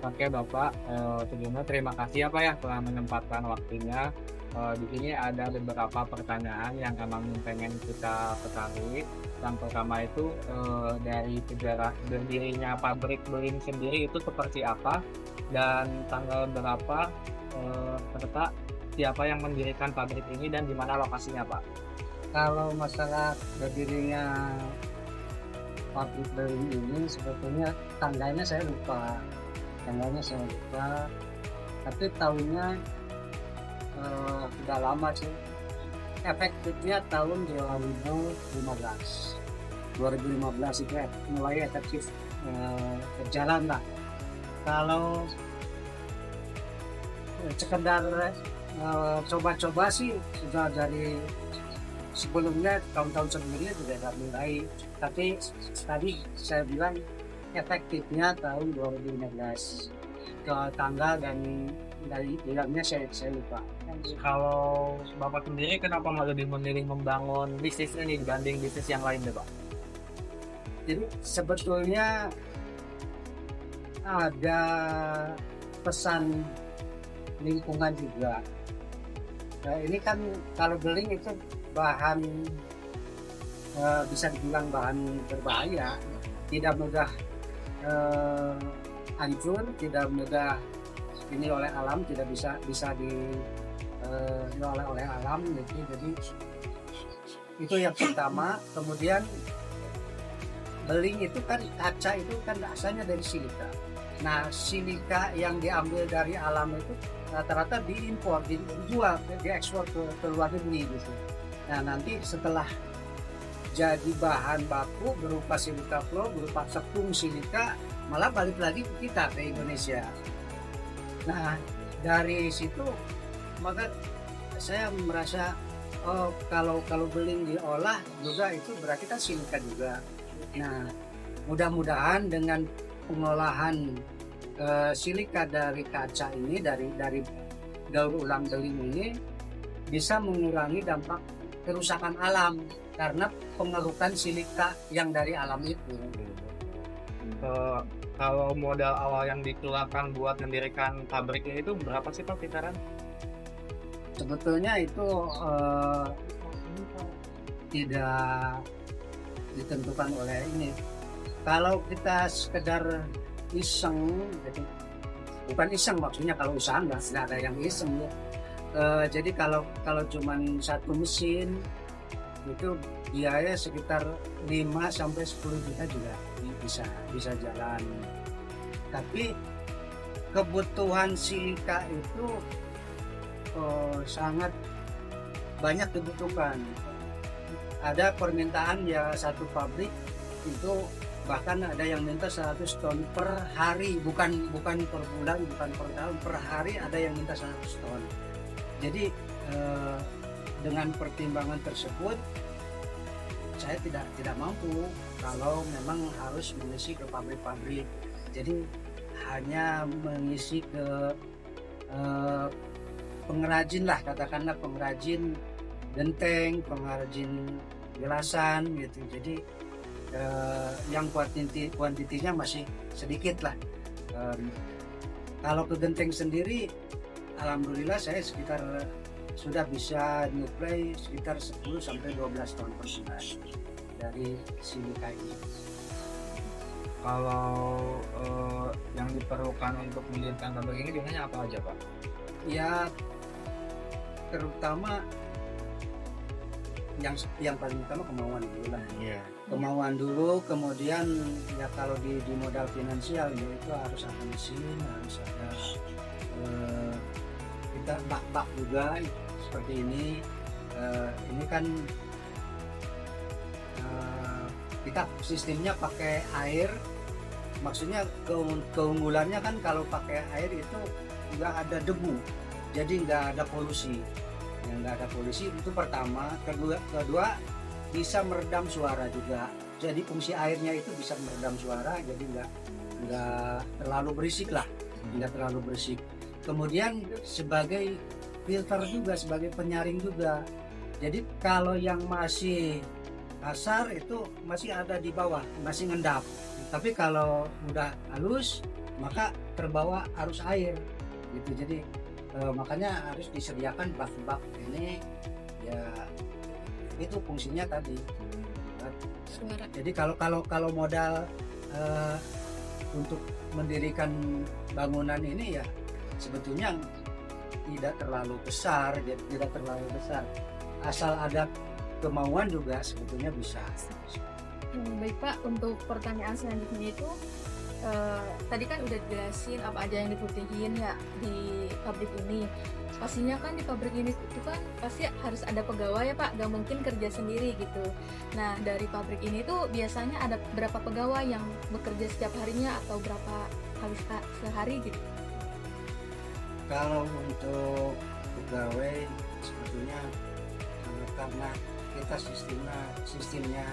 Oke Bapak, sebelumnya terima kasih ya Pak ya telah menyempatkan waktunya. Di sini ada beberapa pertanyaan yang emang pengen kita ketahui. Yang pertama itu, dari sejarah berdirinya pabrik Beling sendiri itu seperti apa? Dan tanggal berapa, serta siapa yang mendirikan pabrik ini dan di mana lokasinya Pak? Kalau masalah berdirinya pabrik Beling ini sebetulnya tanggalnya saya lupa, tapi tahunnya udah lama sih. Efektifnya tahun 2015. 2015 itu mulai efektif berjalan lah. Kalau sekedar coba-coba sih sudah dari sebelumnya, tahun-tahun sebelumnya sudah mulai, tapi tadi saya bilang efektifnya tahun 2015 ke tanggal dan dari bilangnya saya lupa. Kalau Bapak sendiri kenapa malah lebih memilih membangun bisnis ini dibanding bisnis yang lain deh Pak? Jadi sebetulnya ada pesan lingkungan juga. Nah, ini kan kalau beling itu bahan bisa dibilang bahan berbahaya, tidak mudah eh, hancur, tidak mudah ini oleh alam, tidak bisa oleh alam gitu. Jadi itu yang pertama. Kemudian beling itu kan kaca itu kan asalnya dari silika. Nah, silika yang diambil dari alam itu rata-rata diimpor, dijual, diekspor ke luar negeri gitu. Nah, nanti setelah jadi bahan baku berupa silika flow, berupa tepung silika, malah balik lagi ke kita, ke Indonesia. Nah, dari situ maka saya merasa, oh, kalau beling diolah juga itu berarti kan silika juga. Nah, mudah-mudahan dengan pengolahan silika dari kaca ini, dari daur ulang beling ini, bisa mengurangi dampak kerusakan alam karena pengerukan silika yang dari alam itu. Eh, Kalau modal awal yang dikeluarkan buat mendirikan pabriknya itu berapa sih Pak kisaran? Sebetulnya itu tidak ditentukan oleh ini. Kalau kita sekedar iseng, jadi bukan iseng maksudnya, kalau usaha nggak ada yang iseng ya. Jadi kalau cuman satu mesin itu biaya sekitar 5 sampai 10 juta juga bisa jalan. Tapi kebutuhan silika itu sangat banyak dibutuhkan. Ada permintaan ya, satu pabrik itu bahkan ada yang minta 100 ton per hari, bukan per bulan, bukan per tahun, per hari ada yang minta 100 ton. Jadi dengan pertimbangan tersebut saya tidak mampu kalau memang harus mengisi ke pabrik-pabrik. Jadi hanya mengisi ke eh, pengrajin lah, katakanlah pengrajin genteng, pengrajin gelasan gitu. Jadi yang kuantitinya masih sedikit lah. Kalau ke genteng sendiri, alhamdulillah saya sekitar sudah bisa nyuplai sekitar 10 sampai 12 ton per bulan dari silika ini. Kalau yang diperlukan untuk mendirikan pabrik ini biasanya apa aja Pak? Ya, terutama yang paling utama kemauan dulu lah. Iya. Kemauan dulu, kemudian ya kalau di modal finansial ya itu harus ada mesin, harus ada kita bak-bak juga seperti ini. Ini kan kita sistemnya pakai air, maksudnya keunggulannya kan kalau pakai air itu nggak ada debu, jadi nggak ada polusi. Yang nggak ada polusi itu pertama. Kedua bisa meredam suara juga. Jadi fungsi airnya itu bisa meredam suara, jadi nggak terlalu berisik lah, nggak terlalu berisik. Kemudian sebagai filter juga, sebagai penyaring juga. Jadi kalau yang masih kasar itu masih ada di bawah, masih ngendap. Tapi kalau udah halus maka terbawa arus air gitu. Jadi makanya harus disediakan bak-bak ini ya, itu fungsinya tadi. Suara. Jadi kalau modal untuk mendirikan bangunan ini ya sebetulnya tidak terlalu besar, tidak terlalu besar. Asal ada kemauan juga sebetulnya bisa. Baik Pak, untuk pertanyaan selanjutnya itu tadi kan udah jelasin apa aja yang dibutuhin ya di pabrik ini. Pastinya kan di pabrik ini itu kan pasti harus ada pegawai ya Pak, gak mungkin kerja sendiri gitu. Nah dari pabrik ini tuh biasanya ada berapa pegawai yang bekerja setiap harinya atau berapa kali sehari gitu? Kalau untuk pegawai sebetulnya karena kita sistemnya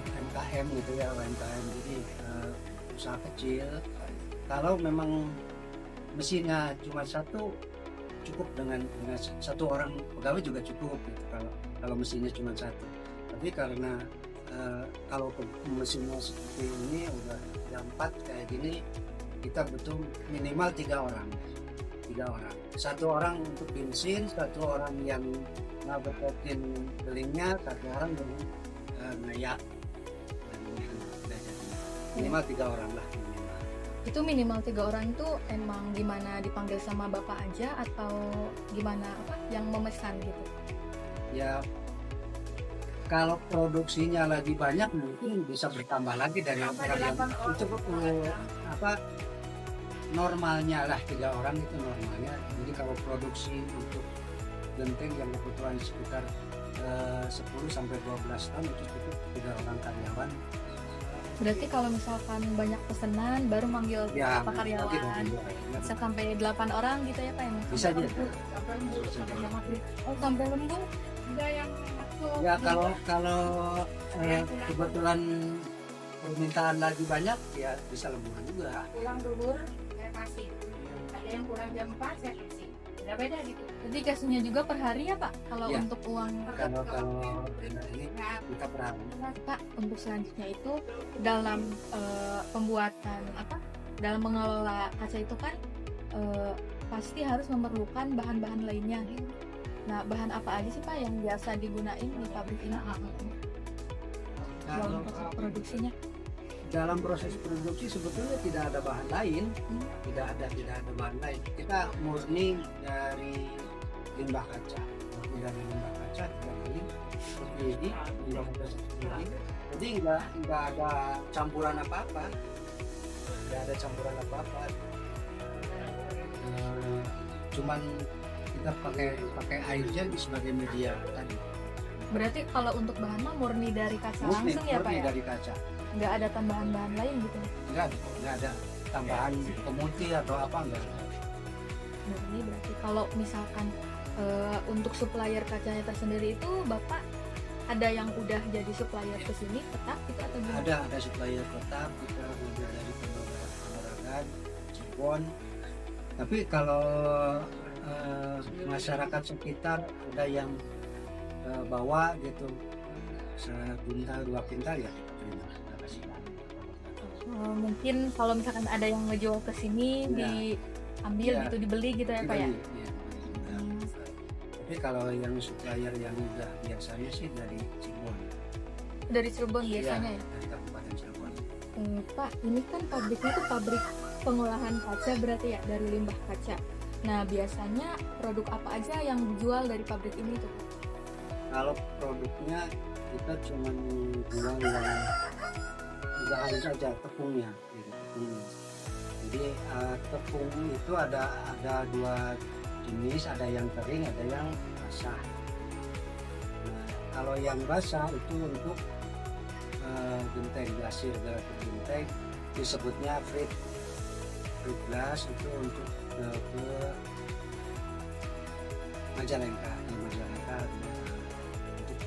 UMKM gitu ya, UMKM, jadi usaha kecil. Kalau memang mesinnya cuma satu, cukup dengan satu orang pegawai juga cukup gitu, kalau mesinnya cuma satu. Tapi karena kalau mesinnya seperti ini udah ada 4 kayak gini, kita butuh minimal 3 orang. Satu orang untuk bensin, satu orang yang ngabetin belingnya, satu orang yang ngayak. Minimal 3 orang lah minimal. Itu minimal 3 orang itu emang gimana, dipanggil sama bapak aja atau gimana, apa yang memesan gitu? Ya kalau produksinya lagi banyak mungkin bisa bertambah lagi dari orang yang itu apa normalnya lah 3 orang itu normalnya. Jadi kalau produksi untuk genteng yang kebutuhan sekitar 10 sampai 12 ton itu cukup 3 orang karyawan. Berarti kalau misalkan banyak pesanan baru manggil Ya, apa karyawan, bisa sampai 8 orang gitu ya Pak yang bisa aja. Oh sampai lembur enggak yang masuk. Ya kalau kebetulan permintaan lagi banyak ya bisa lemburan juga. Pulang dulu saya kasih, ada yang pulang jam 4 saya kasih, beda-beda gitu. Jadi kasihnya juga per hari ya Pak kalau Ya. untuk uang. Kalau ini kita berani. Pak untuk selanjutnya itu dalam pembuatan apa, dalam mengelola kaca itu kan pasti harus memerlukan bahan-bahan lainnya. Nah bahan apa aja sih Pak yang biasa digunain di pabrik ini dalam proses produksinya? Dalam proses produksi sebetulnya tidak ada bahan lain, tidak ada bahan lain. Kita murni dari limbah kaca, kita beli seperti ini, limbah kaca seperti ini. Jadi nggak ada campuran apa-apa, cuman kita pakai air jadi sebagai media tadi. Berarti kalau untuk bahan mah murni dari kaca Murni langsung ya Pak ya? dari kaca. Nggak ada tambahan-bahan lain gitu? Nggak ada tambahan pemutih atau apa, enggak. Murni berarti. Kalau misalkan untuk supplier kacanya tersendiri itu Bapak ada yang udah jadi supplier ke sini tetap itu atau gimana? Ada supplier tetap, kita udah dari Pembarangan, Cirebon. Tapi kalau masyarakat sekitar ada yang bawa gitu 1 kintal 2 kintal ya kita terima. Mungkin kalau misalkan ada yang ngejual ke sini Ya. diambil Ya. gitu, dibeli gitu ya Pak ya? Iya. Tapi kalau yang supplier yang udah biasanya sih dari Cirebon. Dari Cirebon Iya, biasanya ya? dari Kabupaten Cirebon. Pak, ini kan pabriknya itu pabrik pengolahan kaca berarti ya, dari limbah kaca. Nah, biasanya produk apa aja yang dijual dari pabrik ini tuh? Kalau produknya kita cuma jual yang bahan saja, tepungnya gitu, tepungnya. Jadi tepung itu ada 2 jenis, ada yang kering, ada yang basah. Nah, kalau yang basah itu untuk genteng glasir, genteng disebutnya frit glass, itu untuk ke Majalengka, untuk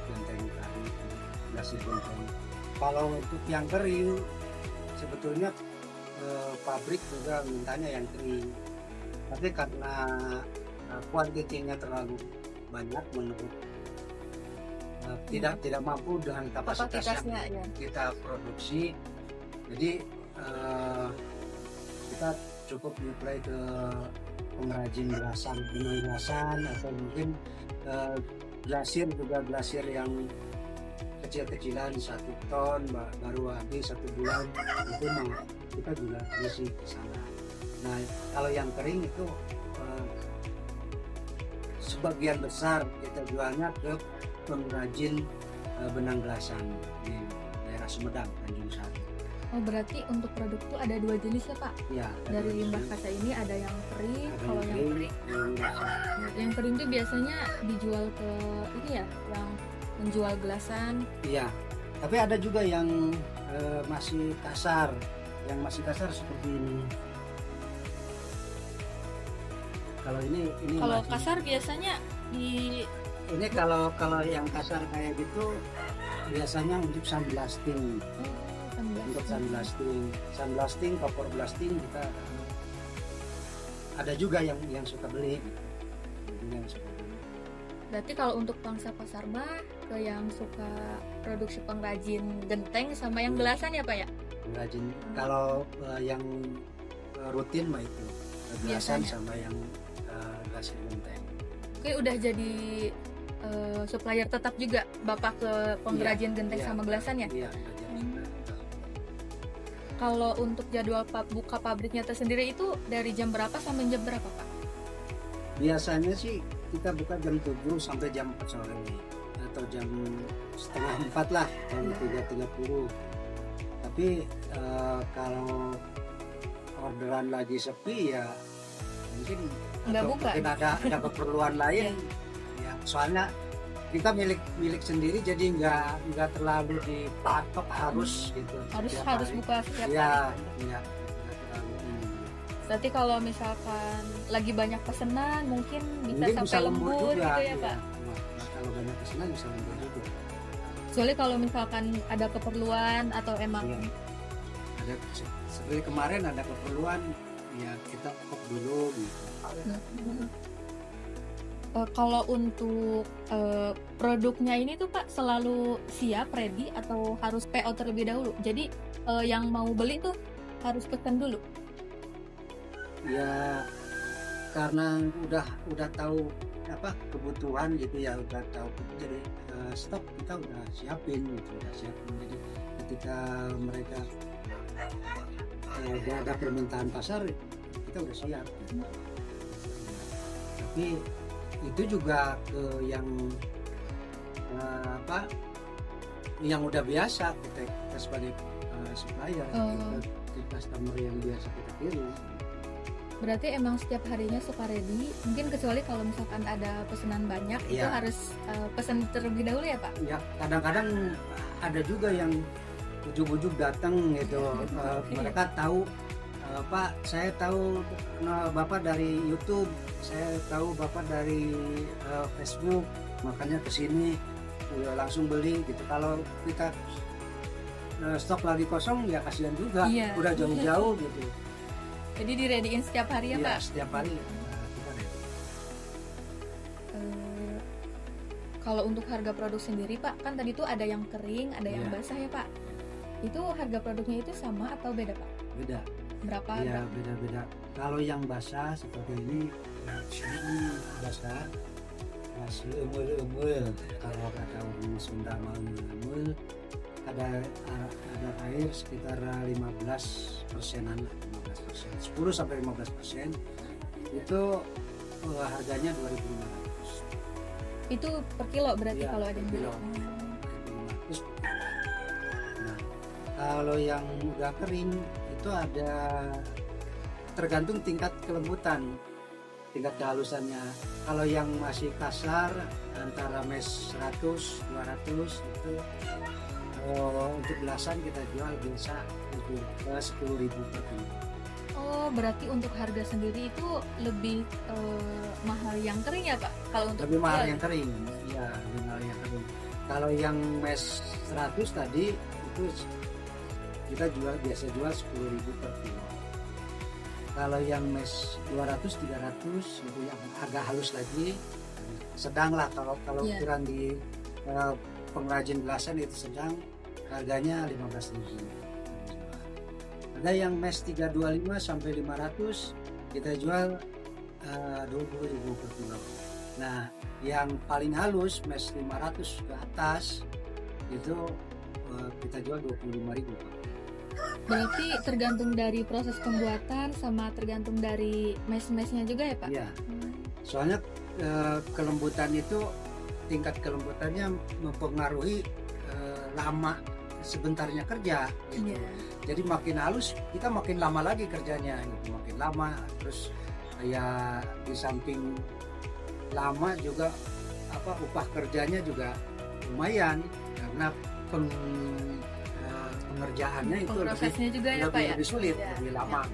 genteng tadi, glasir genteng. Kalau untuk yang kering sebetulnya pabrik juga mintanya yang kering, tapi karena kuantitinya terlalu banyak menurut tidak mampu dengan kapasitas yang Kapasitasnya ya. kita produksi, jadi eh, kita cukup apply ke pengrajin benang gelasan, atau mungkin glasir juga, glasir yang kecil-kecilan 1 ton baru habis 1 bulan, itu kita juga ngisi ke sana. Nah kalau yang kering itu sebagian besar kita jualnya ke pengrajin benang gelasan di daerah Sumedang, Tanjung Sari. Oh, berarti untuk produk itu ada 2 jenis ya Pak? Ya, Dari limbah kaca ini ada yang kering, ada kalau yang kering, yang kering itu biasanya dijual ke ini ya, yang menjual gelasan. iya. Tapi ada juga yang masih kasar, seperti ini. Kalau ini Kalau masih- kasar biasanya di ini kalau yang kasar kayak gitu biasanya untuk sandblasting. Untuk sandblasting, vapor blasting kita ada juga yang suka beli. Yang suka beli. Berarti kalau untuk pangsa pasar mah ke yang suka produksi pengrajin genteng sama yang gelasan ya Pak ya? Pengrajin kalau yang rutin mah itu gelasan Biasanya. sama yang gelasan genteng. Oke, udah jadi supplier tetap juga Bapak ke pengrajin genteng iya. sama gelasan ya? Iya, udah jadi. Kalau untuk jadwal buka pabriknya tersendiri itu dari jam berapa sampai jam berapa Pak? Biasanya sih kita buka jam 7 sampai jam 4 sore atau jam setengah 4 lah, jam 3.30. Tapi kalau orderan lagi sepi ya mungkin Nggak atau buka. mungkin ada keperluan lain ya, soalnya kita milik sendiri, jadi nggak terlalu dipatok harus gitu setiap Harus hari. buka setiap Iya, hari. iya, nggak terlalu ini. Berarti kalau misalkan lagi banyak pesanan mungkin bisa Mungkin sampai lembur juga gitu ya iya. Pak? Nah, kalau banyak pesanan bisa lembur juga. Soalnya kalau misalkan ada keperluan atau emang Iya. Ada seperti kemarin ada keperluan ya kita kok dulu gitu. Kalau untuk produknya ini tuh Pak selalu siap ready atau harus PO terlebih dahulu? Jadi yang mau beli tuh harus pesan dulu. Ya karena udah tahu apa kebutuhan gitu ya, udah tahu, jadi stok kita udah siapin gitu, jadi ketika mereka ada permintaan pasar kita udah siap gitu. Tapi itu juga ke yang yang udah biasa kita sebagai supplier, ke customer yang biasa kita kirim. Berarti emang setiap harinya suka ready. Mungkin kecuali kalau misalkan ada pesanan banyak itu Iya. harus pesan terlebih dahulu ya Pak? Ya kadang-kadang ada juga yang ujuk-ujuk datang gitu. Mereka tahu, Pak saya tahu Bapak dari YouTube, saya tahu Bapak dari Facebook, makanya kesini udah langsung beli gitu. Kalau kita stok lagi kosong ya kasihan juga, Iya. udah jauh-jauh gitu. Jadi dirediin setiap hari ya Iya, Pak? setiap hari kita ready. Kalau untuk harga produk sendiri Pak, kan tadi tuh ada yang kering, ada yang Iya. basah ya Pak. Itu harga produknya itu sama atau beda Pak? Beda. Berapa? Ya beda-beda. Kalau yang basah seperti ini basah masih emul-emul. Kalau kata orang Sunda mau emul, ada air sekitar 15%-an, 15%, 10 sampai 15%. Itu harganya 2.500. Itu per kilo berarti Iya, kalau ada per yang kilo. beli. 2.500. Nah, kalau yang udah kering itu ada tergantung tingkat kelembutan, tingkat kehalusannya. Kalau yang masih kasar antara mes 100, 200 itu untuk gelasan kita jual biasa itu ke 10.000 per kilo. Oh, berarti untuk harga sendiri itu lebih mahal yang kering ya Pak? Kalau untuk Lebih mahal jual? yang kering, ya lebih mahal yang kering. Kalau yang mes 100 tadi itu kita biasa jual 10.000 per kilo. Kalau yang mes 200, 300 itu yang agak halus lagi, sedang lah. Kalau Iya. ukuran di pengrajin gelasan itu sedang, harganya 15.000. Ada yang mes 325 sampai 500 kita jual 20.000 per kilo. Nah, yang paling halus mes 500 ke atas itu kita jual 25.000. Berarti tergantung dari proses pembuatan sama tergantung dari mes-mesnya juga ya Pak? Iya. Soalnya kelembutan itu tingkat kelembutannya mempengaruhi lama sebentarnya kerja gitu. Iya. Jadi makin halus kita makin lama lagi kerjanya gitu, makin lama. Terus ya di samping lama juga upah kerjanya juga lumayan karena pengerjaannya itu Prosesnya juga ya Pak ya? lebih sulit, Iya, lebih iya. lama.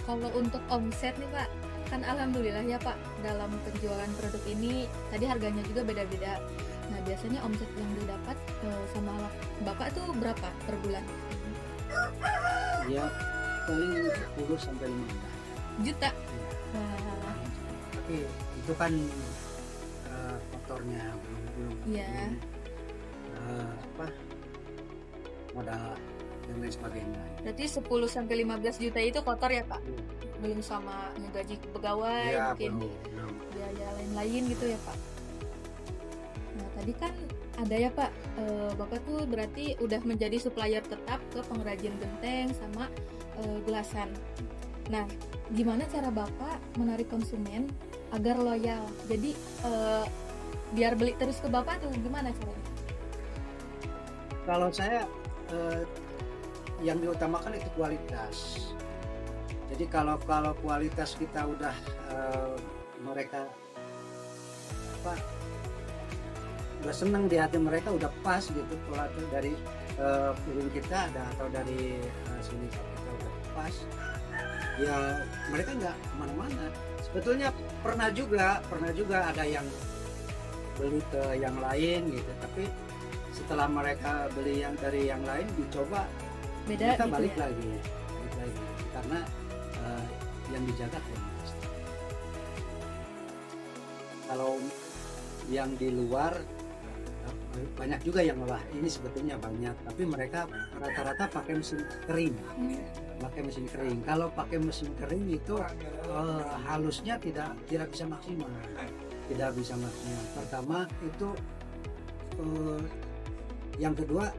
Kalau untuk omset nih Pak, kan alhamdulillah ya Pak, dalam penjualan produk ini tadi harganya juga beda-beda. Nah biasanya omset yang didapat sama Bapak tuh berapa per bulan? Ya paling 10 sampai 15 Juta? ya. Wah, Tapi itu kan faktornya belum Iya. modal dan lain sebagainya. berarti 10 sampai 15 juta itu kotor ya Pak? Belum sama ngegaji pegawai, Ya mungkin belum. biaya lain-lain gitu ya Pak. Nah tadi kan ada ya Pak, Bapak tuh berarti udah menjadi supplier tetap ke pengrajin genteng sama gelasan. Nah gimana cara Bapak menarik konsumen agar loyal? Jadi biar beli terus ke Bapak tuh gimana caranya? Kalau saya yang diutamakan itu kualitas. Jadi kalau kualitas kita udah mereka udah senang di hati mereka, udah pas gitu kualitas dari piring kita ada atau dari sini kita udah pas, ya mereka nggak kemana-mana. Sebetulnya pernah juga ada yang beli ke yang lain gitu, tapi setelah mereka beli yang dari yang lain dicoba Beda kita gitu balik ya? lagi karena yang dijaga kualitas. Kalau yang di luar banyak juga yang wah ini sebetulnya banyak, tapi mereka rata-rata pakai mesin kering. Kalau pakai mesin kering itu halusnya tidak bisa maksimal. Pertama itu yang kedua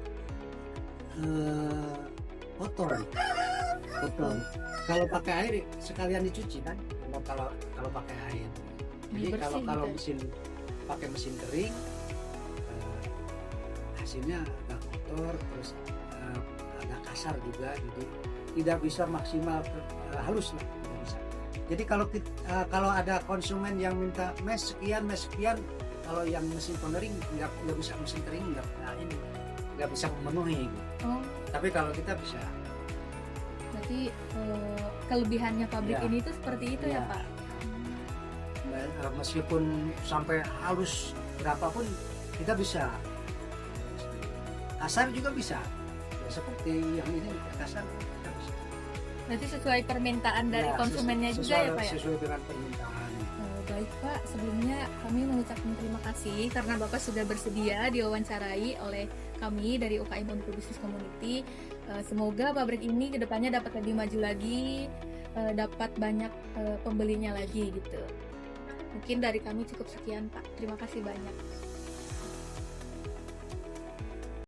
kotor. Kalau pakai air sekalian dicuci kan, kalau pakai air. Jadi Bersih kalau gitu. pakai mesin kering hasilnya agak kotor, terus agak kasar juga, jadi tidak bisa maksimal halus lah, tidak bisa. Jadi kalau ada konsumen yang minta mes sekian, kalau yang mesin pengering nggak bisa, mesin kering nggak bisa memenuhi gitu. Oh, Tapi kalau kita bisa. berarti kelebihannya pabrik Ya. ini tuh seperti itu ya Ya. Pak? Meskipun sampai halus berapapun kita bisa. Kasar juga bisa. Ya, seperti yang ini kasar kita bisa. Berarti sesuai permintaan dari Ya, konsumennya juga ya Pak ya? Sesuai dengan permintaan. Baik Pak, sebelumnya kami mengucapkan terima kasih karena Bapak sudah bersedia diwawancarai oleh kami dari UKM Unpul Business Community. Semoga pabrik ini kedepannya dapat lebih maju lagi, dapat banyak pembelinya lagi gitu. Mungkin dari kami cukup sekian Pak, terima kasih banyak.